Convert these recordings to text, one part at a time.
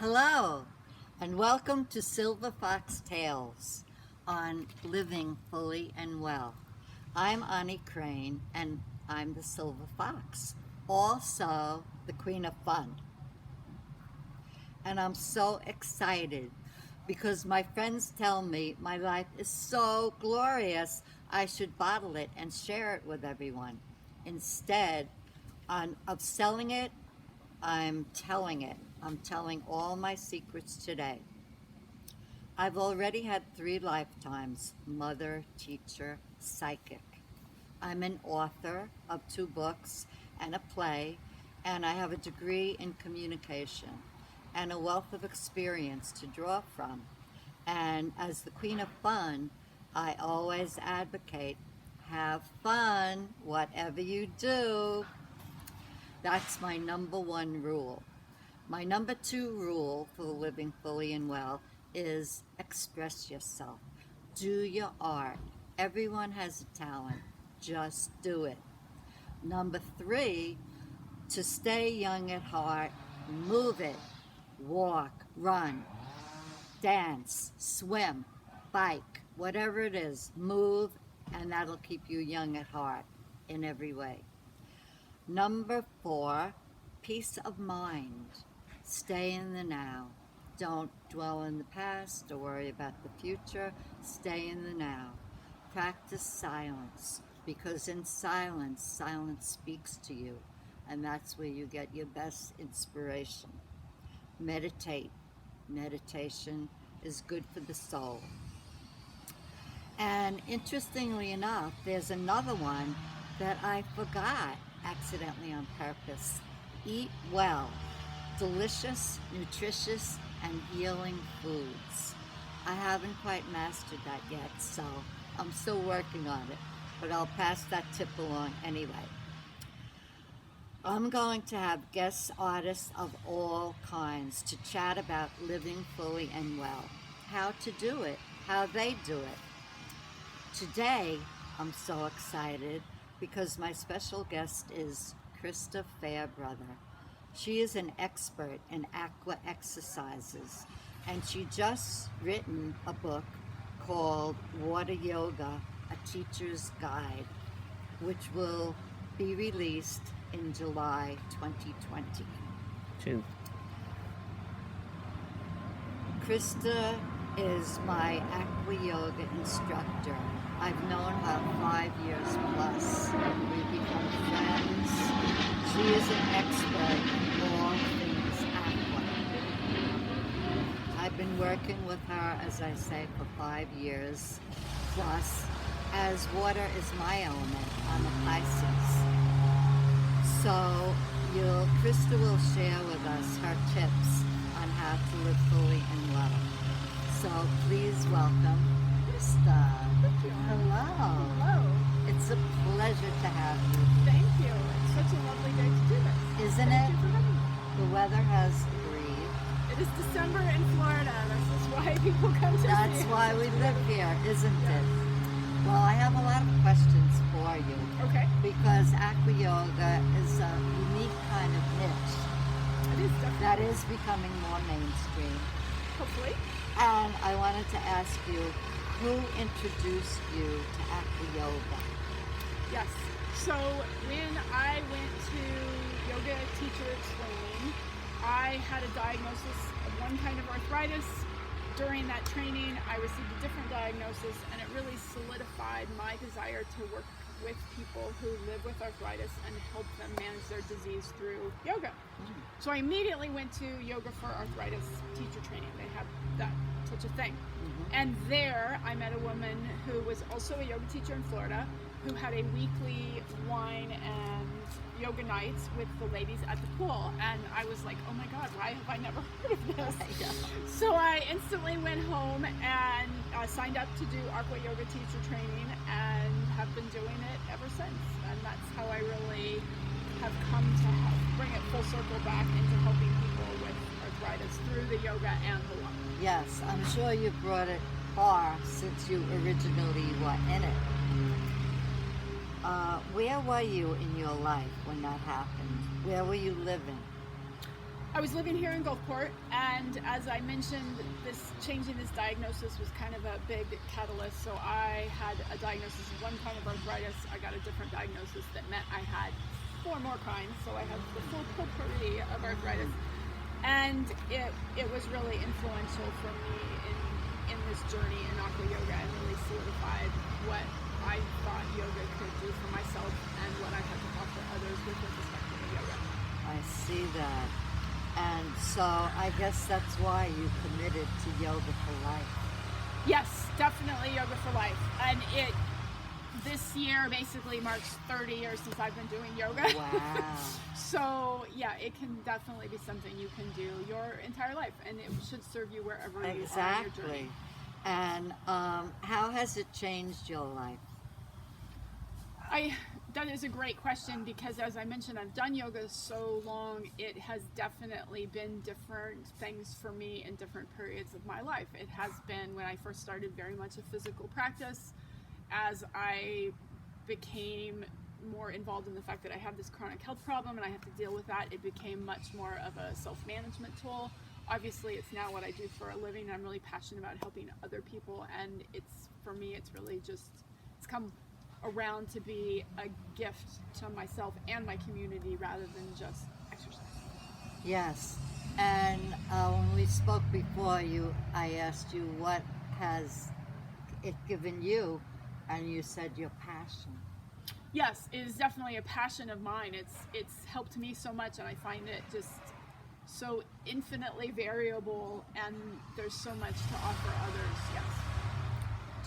Hello, and welcome to Silver Fox Tales on Living Fully and Well. I'm Ani Crane, and I'm the Silver Fox, also the Queen of Fun. And I'm so excited because my friends tell me my life is so glorious, I should bottle it and share it with everyone. Instead of selling it, I'm telling it. I'm telling all my secrets today. I've already had 3 lifetimes: mother, teacher, psychic. I'm an author of 2 books and a play, and I have a degree in communication and a wealth of experience to draw from. And as the Queen of Fun, I always advocate have fun, whatever you do. That's my number 1 rule. My number 2 rule for living fully and well is express yourself. Do your art. Everyone has a talent. Just do it. Number 3, to stay young at heart, move it. Walk, run, dance, swim, bike, whatever it is, move, and that'll keep you young at heart in every way. Number 4, peace of mind. Stay in the now. Don't dwell in the past or worry about the future. Stay in the now. Practice silence, because in silence, silence speaks to you, and that's where you get your best inspiration. Meditate. Meditation is good for the soul. And interestingly enough, there's another one that I forgot accidentally on purpose. Eat well. Delicious, nutritious, and healing foods. I haven't quite mastered that yet, so I'm still working on it, but I'll pass that tip along anyway. I'm going to have guest artists of all kinds to chat about living fully and well, how to do it, how they do it. Today, I'm so excited because my special guest is Krista Fairbrother. She is an expert in aqua exercises, and she just written a book called Water Yoga, A Teacher's Guide, which will be released in July 2020. Krista is my aqua yoga instructor. I've known her 5 years plus. We've become friends. She is an expert in all things aqua. I've been working with her, as I say, for 5 years plus, as water is my element. I'm a Pisces. So Krista will share with us her tips on how to live fully and well. So please welcome Krista. Thank you. Hello. Hello. It's a pleasure to have you. Thank you. It's such a lovely day to do this. Isn't Thank it? you for having me. The weather has agreed. It is December in Florida. This is why people come to That's see why us. we live here, isn't Yes. it? Well, I have a lot of questions for you Okay. because aqua yoga is a unique kind of niche It is definitely. that is becoming more mainstream. Hopefully. And I wanted to ask you, who introduced you to aqua yoga? Yes. So when I went to yoga teacher training, I had a diagnosis of one kind of arthritis. During that training, I received a different diagnosis, and it really solidified my desire to work with people who live with arthritis and help them manage their disease through yoga. So I immediately went to yoga for arthritis teacher training. They have that such a thing. And there I met a woman who was also a yoga teacher in Florida, who had a weekly wine and yoga nights with the ladies at the pool. And I was like, oh my God, why have I never heard of this? So I instantly went home and signed up to do aqua yoga teacher training and have been doing it ever since. And that's how I really have come to bring it full circle back into helping people with arthritis through the yoga and the wine. Yes, I'm sure you brought it far since you originally were in it. Where were you in your life when that happened? Where were you living? I was living here in Gulfport, and as I mentioned, changing this diagnosis was kind of a big catalyst. So I had a diagnosis of one kind of arthritis. I got a different diagnosis that meant I had 4 more kinds. So I have the full potpourri of arthritis, and it was really influential for me in this journey in aqua yoga, and really solidified what I thought yoga could do for myself and what I had to offer others with respect to yoga. I see that. And so I guess that's why you committed to Yoga for Life. Yes, definitely yoga for life. And this year basically marks 30 years since I've been doing yoga. Wow. So yeah, it can definitely be something you can do your entire life, and it should serve you wherever you are in your journey. Exactly. And how has it changed your life? That is a great question, because as I mentioned, I've done yoga so long, it has definitely been different things for me in different periods of my life. It has been, when I first started, very much a physical practice. As I became more involved in the fact that I have this chronic health problem and I have to deal with that, it became much more of a self-management tool. Obviously, it's now what I do for a living. I'm really passionate about helping other people, and for me, it's really just, it's come around to be a gift to myself and my community rather than just exercise. Yes. And when we spoke before, I asked you what has it given you, and you said your passion. Yes, it is definitely a passion of mine. It's helped me so much, and I find it just so infinitely variable, and there's so much to offer others. Yes.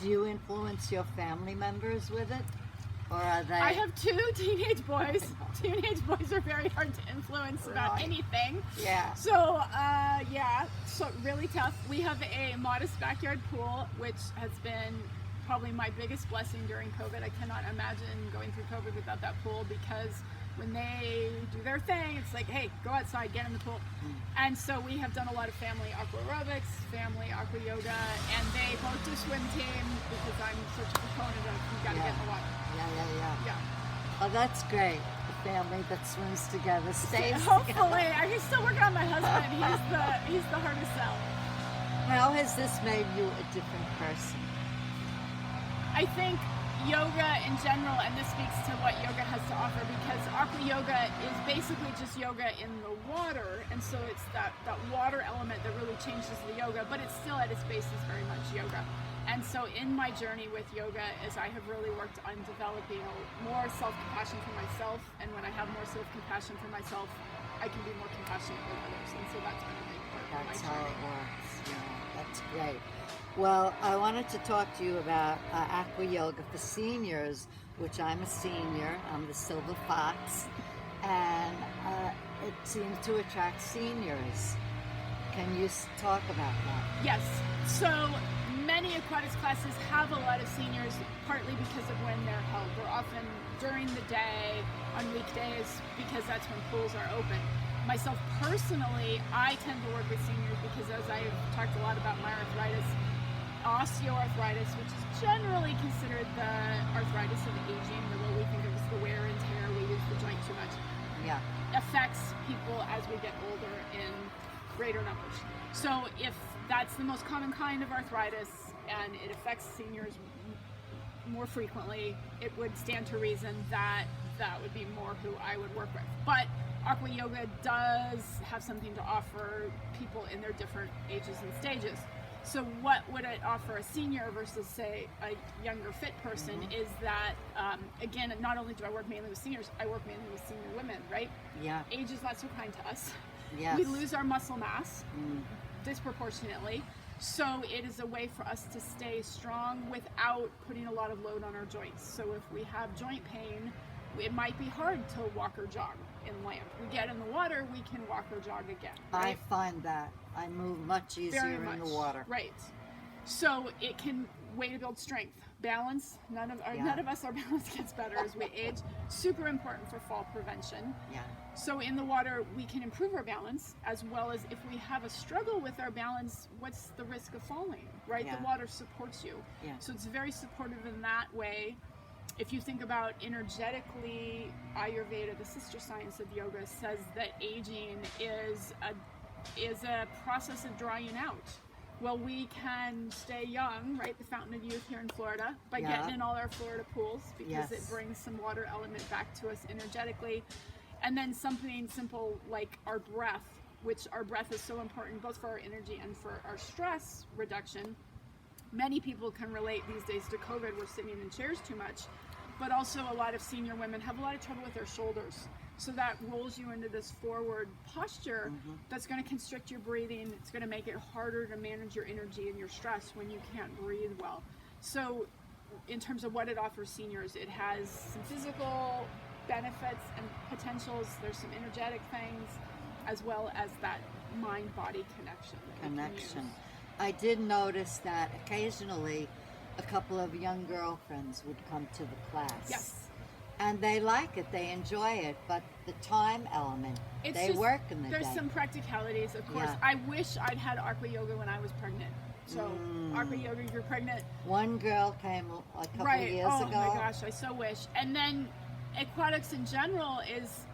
Do you influence your family members with it? Or are they... I have 2 teenage boys. Teenage boys are very hard to influence about Right. anything. Yeah. So, so really tough. We have a modest backyard pool, which has been probably my biggest blessing during COVID. I cannot imagine going through COVID without that pool, because when they do their thing, it's like, hey, go outside, get in the pool. And so we have done a lot of family aqua aerobics, family aqua yoga, and they both do swim team, because I'm such a proponent of you gotta get in the water. Yeah. Yeah. Oh, that's great. A family that swims together stays Hopefully, together. I'm still working on my husband. He's the hardest sell. How has this made you a different person? I think yoga in general, and this speaks to what yoga has to offer, because aqua yoga is basically just yoga in the water, and so it's that water element that really changes the yoga, but it's still at its base is very much yoga. And so in my journey with yoga, as I have really worked on developing more self-compassion for myself, and when I have more self-compassion for myself, I can be more compassionate with others, and so that's been a big part of my That's how journey. it works. Yeah, that's great. Well, I wanted to talk to you about aqua yoga for seniors, which I'm a senior. I'm the Silver Fox, and it seems to attract seniors. Can you talk about that? Yes. So many aquatics classes have a lot of seniors, partly because of when they're held. They're often during the day, on weekdays, because that's when pools are open. Myself personally, I tend to work with seniors because, as I've talked a lot about my arthritis, osteoarthritis, which is generally considered the arthritis of aging, the what we think of as the wear and tear, we use the joint too much, Yeah. affects people as we get older in greater numbers. So if that's the most common kind of arthritis and it affects seniors more frequently, it would stand to reason that that would be more who I would work with. But aqua yoga does have something to offer people in their different ages and stages. So what would it offer a senior versus, say, a younger fit person is that, again, not only do I work mainly with seniors, I work mainly with senior women, right? Yeah. Age is not so kind to us. Yes. We lose our muscle mass disproportionately. So it is a way for us to stay strong without putting a lot of load on our joints. So if we have joint pain, it might be hard to walk or jog in land. We get in the water, we can walk or jog again. Right? I find that I move much easier Very in much. the water. Right. So it can way to build strength. Balance, none of us, our balance gets better as we age. Super important for fall prevention. Yeah. So in the water, we can improve our balance, as well as if we have a struggle with our balance, what's the risk of falling, right? Yeah. The water supports you. Yeah. So it's very supportive in that way. if you think about energetically, Ayurveda, the sister science of yoga, says that aging is a process of drying out. Well, we can stay young, right? The Fountain of Youth here in Florida, by Yeah. getting in all our Florida pools, because Yes. it brings some water element back to us energetically. And then something simple like our breath, which our breath is so important both for our energy and for our stress reduction. Many people can relate these days to COVID. We're sitting in chairs too much, but also a lot of senior women have a lot of trouble with their shoulders. So that rolls you into this forward posture that's going to constrict your breathing. It's going to make it harder to manage your energy and your stress when you can't breathe well. So in terms of what it offers seniors, it has some physical benefits and potentials. There's some energetic things, as well as that mind-body connection. that we can use. I did notice that occasionally a couple of young girlfriends would come to the class. Yes. And they like it, they enjoy it, but the time element, It's they just- work in the There's day. some practicalities, of course. Yeah. I wish I'd had aqua yoga when I was pregnant. So aqua yoga, you're pregnant, One girl came a couple right? of years Oh ago. my gosh, I so wish. And then aquatics in general is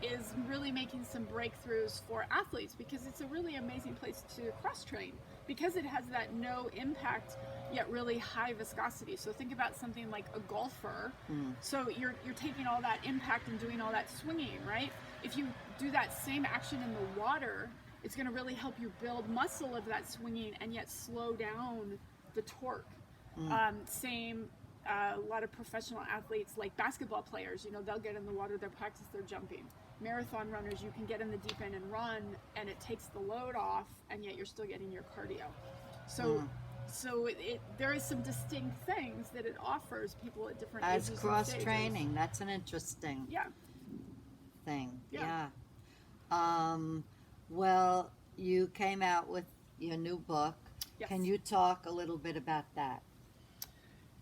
really making some breakthroughs for athletes, because it's a really amazing place to cross train, because it has that no impact yet really high viscosity. So think about something like a golfer. So you're taking all that impact and doing all that swinging, right? If you do that same action in the water, it's going to really help you build muscle of that swinging and yet slow down the torque. A lot of professional athletes, like basketball players, they'll get in the water, they'll practice their jumping. Marathon runners, you can get in the deep end and run, and it takes the load off, and yet you're still getting your cardio. So there is some distinct things that it offers people at different As ages and cross stages. training, that's an interesting Yeah. thing. Yeah. Well, you came out with your new book. Yes. Can you talk a little bit about that?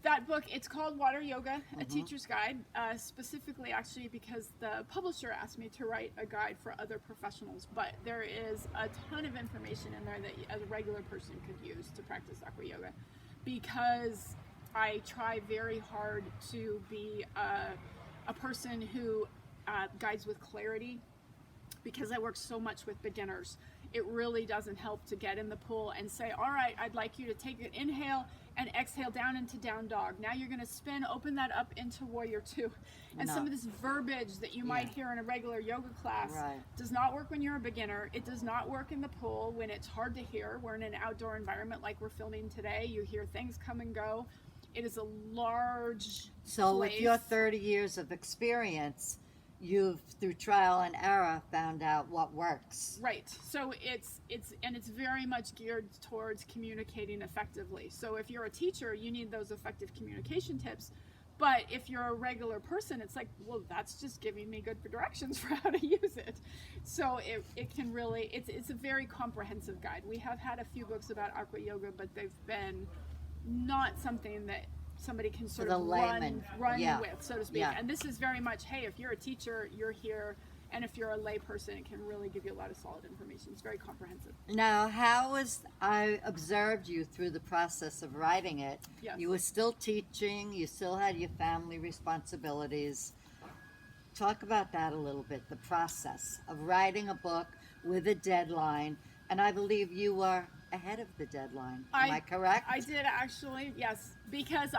That book, it's called Water Yoga, A Teacher's Guide, specifically actually because the publisher asked me to write a guide for other professionals, but there is a ton of information in there that a regular person could use to practice aqua yoga, because I try very hard to be a person who guides with clarity, because I work so much with beginners. It really doesn't help to get in the pool and say, all right, I'd like you to take an inhale and exhale down into down dog. Now you're going to spin, open that up into warrior two. And No. some of this verbiage that you might hear in a regular yoga class Right. does not work when you're a beginner. It does not work in the pool when it's hard to hear. We're in an outdoor environment like we're filming today. You hear things come and go. It is a large So place. with your 30 years of experience, you've, through trial and error, found out what works. Right. So it's very much geared towards communicating effectively. So if you're a teacher, you need those effective communication tips. But if you're a regular person, it's like, well, that's just giving me good directions for how to use it. So it can really, it's a very comprehensive guide. We have had a few books about aqua yoga, but they've been not something that somebody can sort the of layman. run Yeah. with, so to speak. Yeah. And this is very much, hey, if you're a teacher, you're here. And if you're a lay person, it can really give you a lot of solid information. It's very comprehensive. Now, how was, I observed you through the process of writing it. Yes. You were still teaching, you still had your family responsibilities. Talk about that a little bit, the process of writing a book with a deadline. And I believe you were ahead of the deadline. Am I correct? I did actually, yes. Because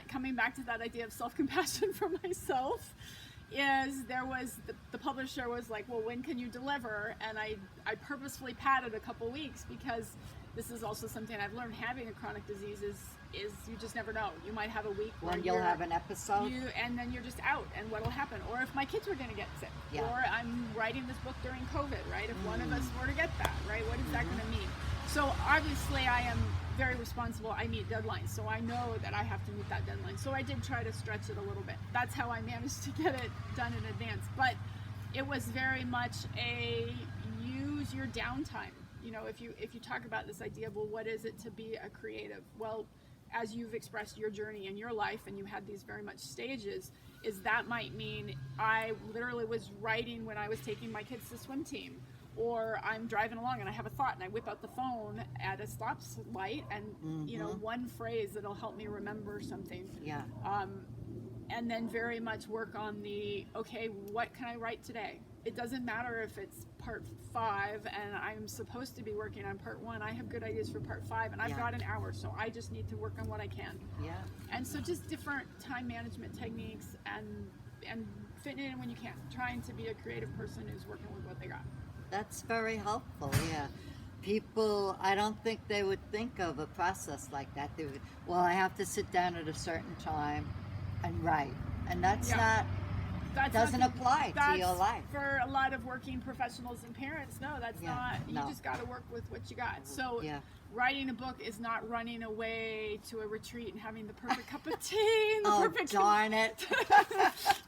coming back to that idea of self-compassion for myself, the publisher was like, well, when can you deliver? And I purposefully padded a couple weeks, because this is also something I've learned having a chronic disease is you just never know. You might have a week where when you'll have an episode. and then you're just out, and what'll happen? Or if my kids were going to get sick, Yeah. or I'm writing this book during COVID, right? If one of us were to get that, right? What is that going to mean? So obviously I am very responsible. I meet deadlines, so I know that I have to meet that deadline. So I did try to stretch it a little bit. That's how I managed to get it done in advance. But it was very much a use your downtime. If you talk about this idea of, well, what is it to be a creative? Well, as you've expressed your journey in your life, and you had these very much stages, is that might mean I literally was writing when I was taking my kids to swim team, or I'm driving along and I have a thought and I whip out the phone at a stop light and, you know, one phrase that'll help me remember something. Yeah. And then very much work on the, okay, what can I write today? It doesn't matter if it's part 5 and I'm supposed to be working on part 1. I have good ideas for part 5 and I've got an hour, so I just need to work on what I can. Yeah. And so just different time management techniques and fitting in when you can. Trying to be a creative person who's working with what they got. That's very helpful, yeah. People, I don't think they would think of a process like that. They would, well, I have to sit down at a certain time and write. And that's not, doesn't apply to your life. For a lot of working professionals and parents, no, that's not, you just got to work with what you got. So writing a book is not running away to a retreat and having the perfect cup of tea. And the perfect darn it.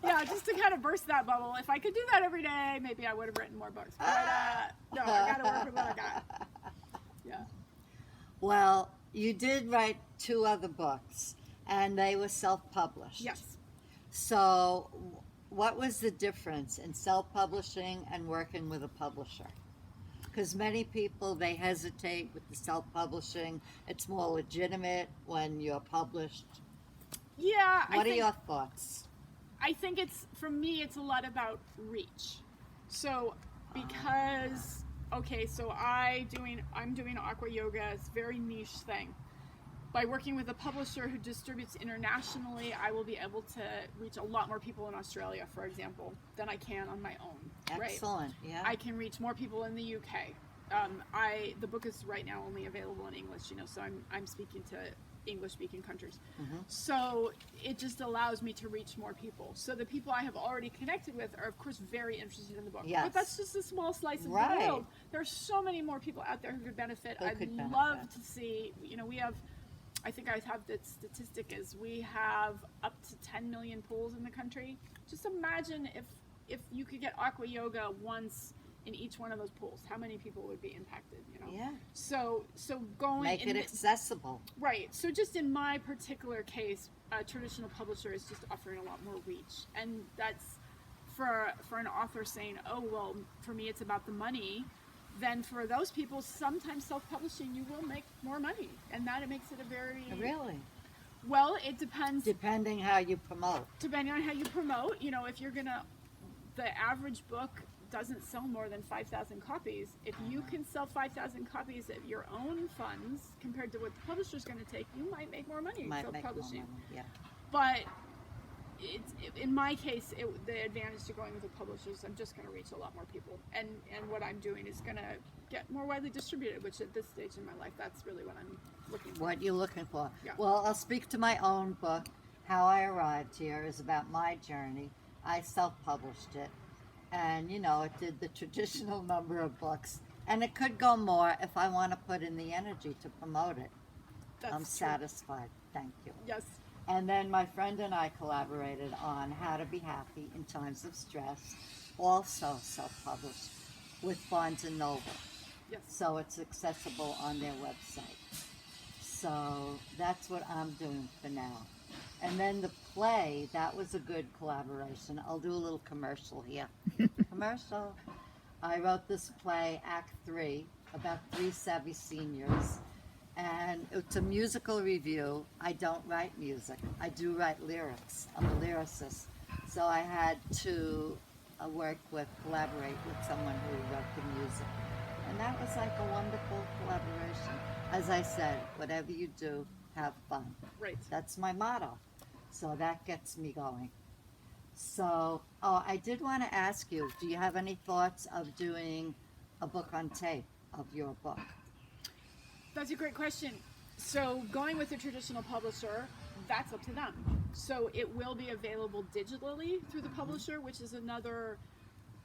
Yeah, just to kind of burst that bubble. If I could do that every day, maybe I would have written more books. But no, I got to work with what I got. Yeah. Well, you did write 2 other books, and they were self-published. Yes. So what was the difference in self-publishing and working with a publisher? Because many people, they hesitate with the self-publishing. It's more legitimate when you're published. Yeah. What are your thoughts? I think it's, for me, it's a lot about reach. So because, okay, so I'm doing aqua yoga. It's a very niche thing. By working with a publisher who distributes internationally, I will be able to reach a lot more people in Australia, for example, than I can on my own. Excellent. Right? Yeah. I can reach more people in the UK. The book is right now only available in English, you know, so I'm speaking to English-speaking countries. So it just allows me to reach more people. So the people I have already connected with are, of course, very interested in the book. Yes. But that's just a small slice of the world. There's so many more people out there who could benefit. I'd love to see, you know, we have, I think I have the statistic is we have up to 10 million pools in the country. Just imagine if you could get aqua yoga once in each one of those pools, how many people would be impacted, you know? Yeah. So going... Make it accessible. Right. So just in my particular case, a traditional publisher is just offering a lot more reach. And that's for an author saying, oh, well, for me it's about the money. Then for those people, sometimes self-publishing, you will make more money. And that it makes it a very... Really? Well, it depends. Depending how you promote. Depending on how you promote. You know, if you're going to... The average book doesn't sell more than 5,000 copies. If you can sell 5,000 copies at your own funds compared to what the publisher's going to take, you might make more money self-publishing. Yeah. But in my case, the advantage to going with a publisher is I'm just going to reach a lot more people. And what I'm doing is going to get more widely distributed, which at this stage in my life, that's really what I'm looking for. What you're looking for. Yeah. Well, I'll speak to my own book. How I Arrived Here is about my journey. I self-published it. And, you know, it did the traditional number of books. And it could go more if I want to put in the energy to promote it. That's I'm true. satisfied. Thank you. Yes. And then my friend and I collaborated on How to Be Happy in Times of Stress, also self-published with Barnes & Noble. Yes. So it's accessible on their website. So that's what I'm doing for now. And then the play, that was a good collaboration. I'll do a little commercial here. Commercial. I wrote this play, Act 3, about 3 savvy seniors. And it's a musical review. I don't write music. I do write lyrics. I'm a lyricist. So I had to collaborate with someone who wrote the music. And that was like a wonderful collaboration. As I said, whatever you do, have fun. Right. That's my motto. So that gets me going. So, I did want to ask you, do you have any thoughts of doing a book on tape of your book? That's a great question. So going with a traditional publisher, that's up to them. So it will be available digitally through the publisher, which is another,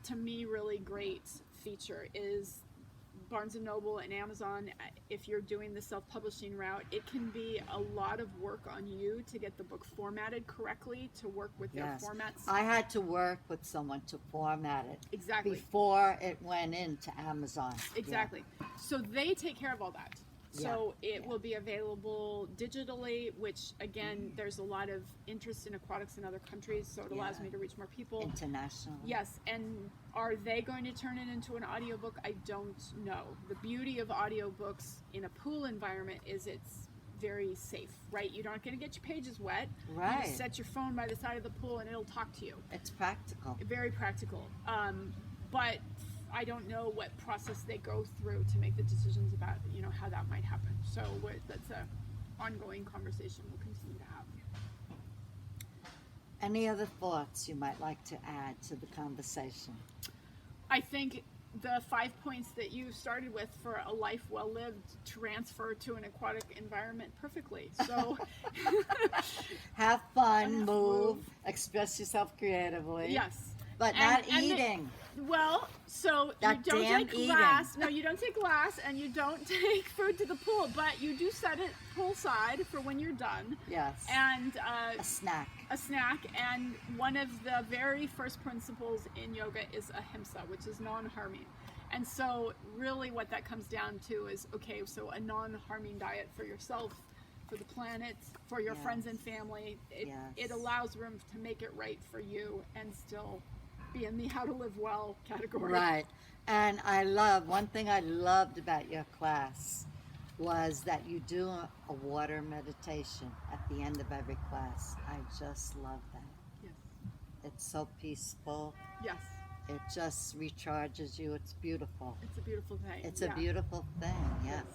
to me, really great feature is Barnes & Noble and Amazon. If you're doing the self-publishing route, it can be a lot of work on you to get the book formatted correctly, to work with their formats. I had to work with someone to format it. Exactly. Before it went into Amazon. Exactly. So they take care of all that. So it yeah. will be available digitally, which again, there's a lot of interest in aquatics in other countries, so it allows Yeah. me to reach more people. International. Yes, and are they going to turn it into an audiobook? I don't know. The beauty of audiobooks in a pool environment is it's very safe, right? You're not going to get your pages wet. You Right. just set your phone by the side of the pool and it'll talk to you. It's practical. Very practical. But I don't know what process they go through to make the decisions about, how that might happen. So that's a ongoing conversation we'll continue to have. Any other thoughts you might like to add to the conversation? I think the 5 points that you started with for a life well lived transfer to an aquatic environment perfectly. So Have fun, Have move, move. express yourself creatively. yes. But And- not and the- eating. Well, so That you don't damn take glass. No, you don't take glass, and you don't take food to the pool. But you do set it poolside for when you're done, Yes. and a snack. a snack. And one of the very first principles in yoga is ahimsa, which is non-harming. And so, really, what that comes down to is okay. So, a non-harming diet for yourself, for the planet, for your Yes. friends and family. It Yes. allows room to make it right for you and still be in the how to live well category. Right. And one thing I loved about your class was that you do a water meditation at the end of every class. I just love that. Yes. It's so peaceful. Yes. It just recharges you. It's beautiful. It's a beautiful thing. It's Yeah. a beautiful thing, yes.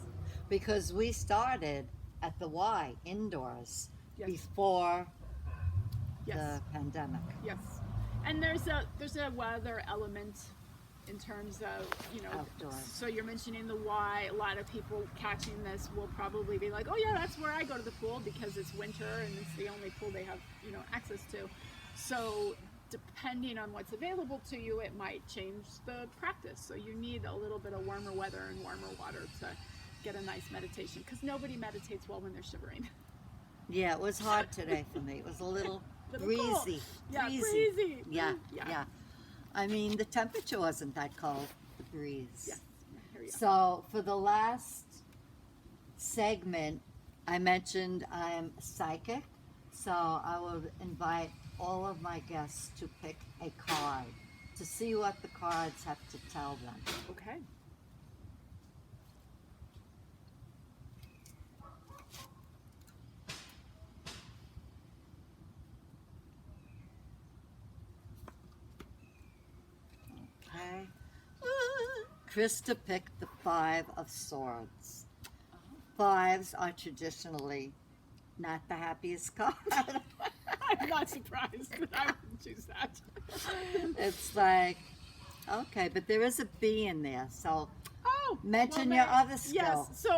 Because we started at the Y indoors Yes. before Yes. the pandemic. Yes. And there's a weather element in terms of, Outdoors. so you're mentioning the Y. A lot of people catching this will probably be like, oh yeah, that's where I go to the pool because it's winter and it's the only pool they have, access to. So depending on what's available to you, it might change the practice. So you need a little bit of warmer weather and warmer water to get a nice meditation, because nobody meditates well when they're shivering. Yeah, it was hard today for me. It was a little Little cold. breezy. Yeah, breezy. Yeah, Yeah. yeah. I mean, the temperature wasn't that cold, the breeze. Yes. Here we go. So for the last segment, I mentioned I'm psychic. So I will invite all of my guests to pick a card to see what the cards have to tell them. Okay. Okay. Krista picked the Five of Swords. Fives are traditionally not the happiest card. I'm not surprised that I would choose that. It's like, okay, but there is a bee in there, so Oh, mention well, your may- other skill. Yes. So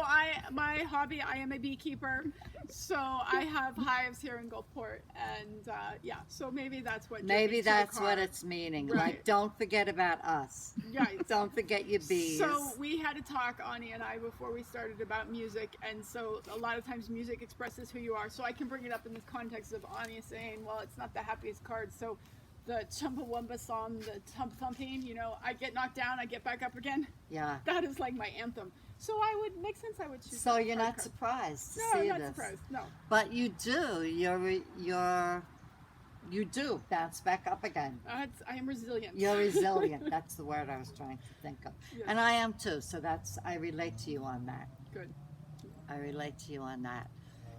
my hobby, I am a beekeeper. So I have hives here in Gulfport, and yeah. So maybe that's what. drew me Maybe to the that's what card. it's meaning. Right. Like, don't forget about us. Right. Don't forget your bees. So we had a talk, Ani and I, before we started about music, and so a lot of times music expresses who you are. So I can bring it up in this context of Ani saying, well, it's not the happiest card. So the Chumbawamba song, the thump thumping, I get knocked down, I get back up again. Yeah. That is like my anthem. So I would make sense. I would choose. So that you're card not card. surprised to No, see I'm not this. surprised. No. But you do. You do bounce back up again. I am resilient. You're resilient. That's the word I was trying to think of. Yes. And I am too. So I relate to you on that. Good. I relate to you on that.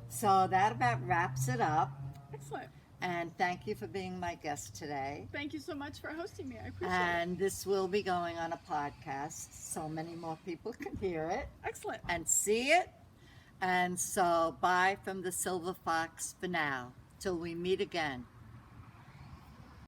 So that about wraps it up. Excellent. And thank you for being my guest today. Thank you so much for hosting me. I appreciate it. And this will be going on a podcast so many more people can hear it Excellent. and see it. And so bye from the Silver Fox for now. Till we meet again.